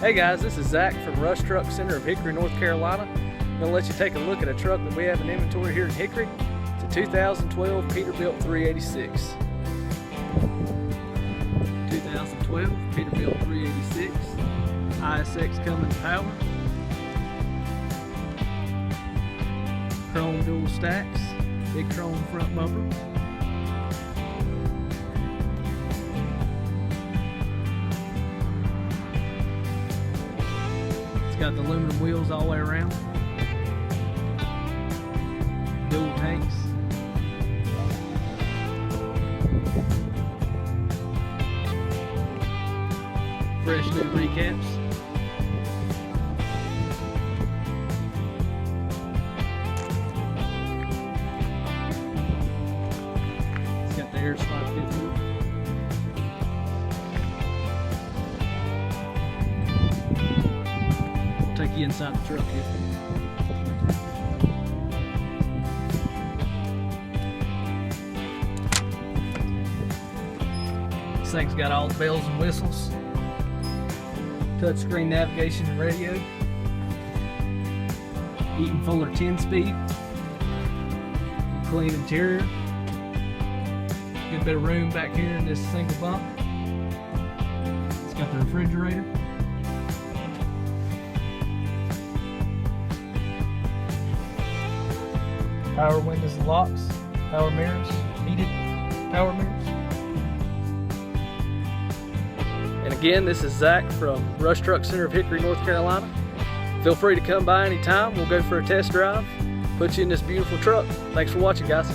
Hey guys, this is Zach from Rush Truck Center of Hickory, North Carolina. I'm going to let you take a look at a truck that we have in inventory here in Hickory. It's a 2012 Peterbilt 386. 2012 Peterbilt 386, ISX Cummins power, chrome dual stacks, big chrome front bumper. It's got the aluminum wheels all the way around, dual tanks, fresh new recaps. It's got the air slide fit through. We'll take you inside the truck here. This thing's got all the bells and whistles. Touchscreen navigation and radio, Eaton Fuller 10-speed, clean interior, good bit of room back here in this single bunk. It's got the refrigerator, power windows and locks, power mirrors, heated power mirrors. And again, this is Zach from Rush Truck Center of Hickory, North Carolina. Feel free to come by anytime. We'll go for a test drive, put you in this beautiful truck. Thanks for watching, guys.